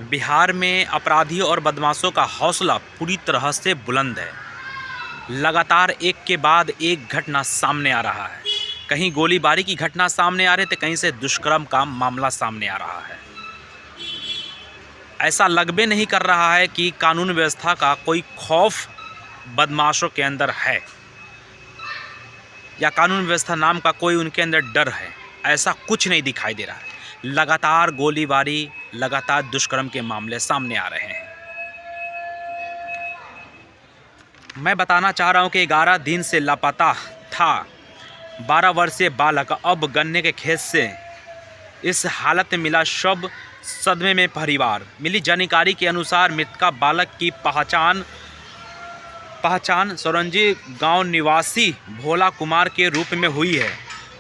बिहार में अपराधियों और बदमाशों का हौसला पूरी तरह से बुलंद है। लगातार एक के बाद एक घटना सामने आ रहा है। कहीं गोलीबारी की घटना सामने आ रही तो कहीं से दुष्कर्म का मामला सामने आ रहा है। ऐसा लगबे नहीं कर रहा है कि कानून व्यवस्था का कोई खौफ बदमाशों के अंदर है या कानून व्यवस्था नाम का कोई उनके अंदर डर है। ऐसा कुछ नहीं दिखाई दे रहा है। लगातार गोलीबारी, लगातार दुष्कर्म के मामले सामने आ रहे हैं। मैं बताना चाह रहा हूं कि 11 दिन से लापता था 12 वर्षीय बालक अब गन्ने के खेत से इस हालत में मिला शव। सदमे में परिवार। मिली जानकारी के अनुसार मृतका बालक की पहचान सोरंजी गांव निवासी भोला कुमार के रूप में हुई है।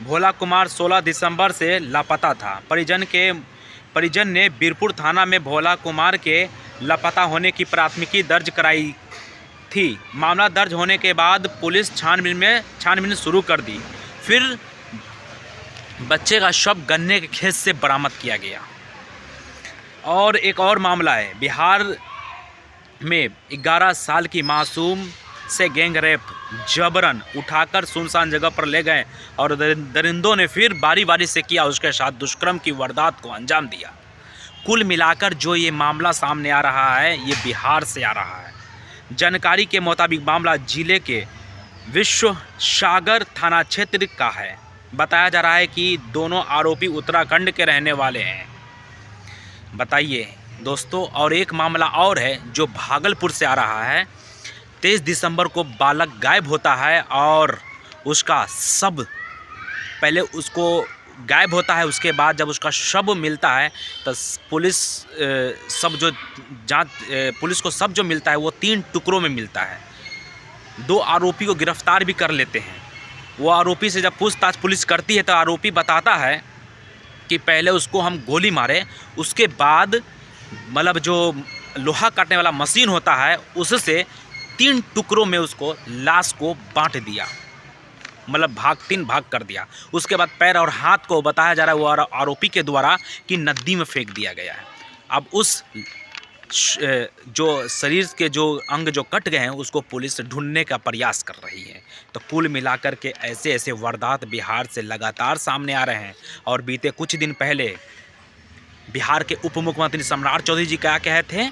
भोला कुमार 16 दिसंबर से लापता था। परिजन ने बीरपुर थाना में भोला कुमार के लापता होने की प्राथमिकी दर्ज कराई थी। मामला दर्ज होने के बाद पुलिस छानबीन शुरू कर दी। फिर बच्चे का शव गन्ने के खेत से बरामद किया गया। और एक और मामला है, बिहार में 11 साल की मासूम से गैंग रेप, जबरन उठाकर सुनसान जगह पर ले गए और दरिंदों ने फिर बारी बारी से किया उसके साथ दुष्कर्म की वारदात को अंजाम दिया। कुल मिलाकर जो ये मामला सामने आ रहा है ये बिहार से आ रहा है। जानकारी के मुताबिक मामला जिले के विश्व सागर थाना क्षेत्र का है। बताया जा रहा है कि दोनों आरोपी उत्तराखंड के रहने वाले हैं। बताइए दोस्तों, और एक मामला और है जो भागलपुर से आ रहा है। 23 दिसंबर को बालक गायब होता है और उसका शव, पहले उसको गायब होता है, उसके बाद जब उसका शव मिलता है तो पुलिस को शव जो मिलता है वो 3 टुकड़ों में मिलता है। 2 आरोपी को गिरफ्तार भी कर लेते हैं। वो आरोपी से जब पूछताछ पुलिस करती है तो आरोपी बताता है कि पहले उसको हम गोली मारे, उसके बाद मतलब जो लोहा काटने वाला मशीन होता है उससे 3 टुकड़ों में उसको लाश को बांट दिया, मतलब 3 भाग कर दिया। उसके बाद पैर और हाथ को बताया जा रहा है वो आरोपी के द्वारा कि नदी में फेंक दिया गया है। अब उस जो शरीर के जो अंग जो कट गए हैं उसको पुलिस ढूंढने का प्रयास कर रही है। तो कुल मिलाकर के ऐसे वारदात बिहार से लगातार सामने आ रहे हैं। और बीते कुछ दिन पहले बिहार के उप मुख्यमंत्री सम्राट चौधरी जी क्या कहे थे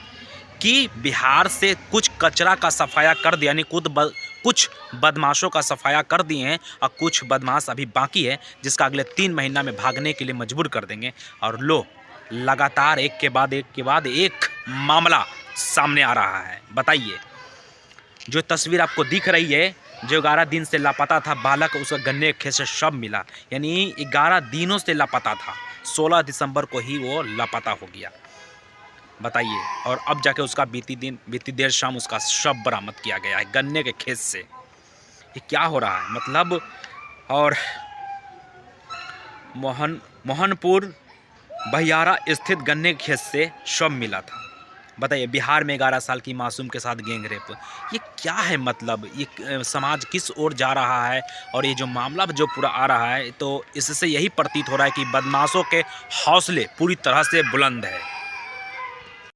कि बिहार से कुछ कचरा का सफाया कर दिया, यानी कुछ बदमाशों का सफाया कर दिए हैं और कुछ बदमाश अभी बाकी है जिसका अगले 3 महीना में भागने के लिए मजबूर कर देंगे। और लो, लगातार एक के बाद एक मामला सामने आ रहा है। बताइए, जो तस्वीर आपको दिख रही है, जो 11 दिन से लापता था बालक, उसका गन्ने के खेत से शव मिला, यानी 11 दिनों से लापता था। 16 दिसंबर को ही वो लापता हो गया। बताइए, और अब जाके उसका बीती देर शाम उसका शव बरामद किया गया है गन्ने के खेत से। ये क्या हो रहा है मतलब। और मोहनपुर बहियारा स्थित गन्ने के खेत से शव मिला था। बताइए, बिहार में 11 साल की मासूम के साथ गैंग रेप, ये क्या है मतलब। ये समाज किस ओर जा रहा है। और ये जो मामला जो पूरा आ रहा है तो इससे यही प्रतीत हो रहा है कि बदमाशों के हौसले पूरी तरह से बुलंद है।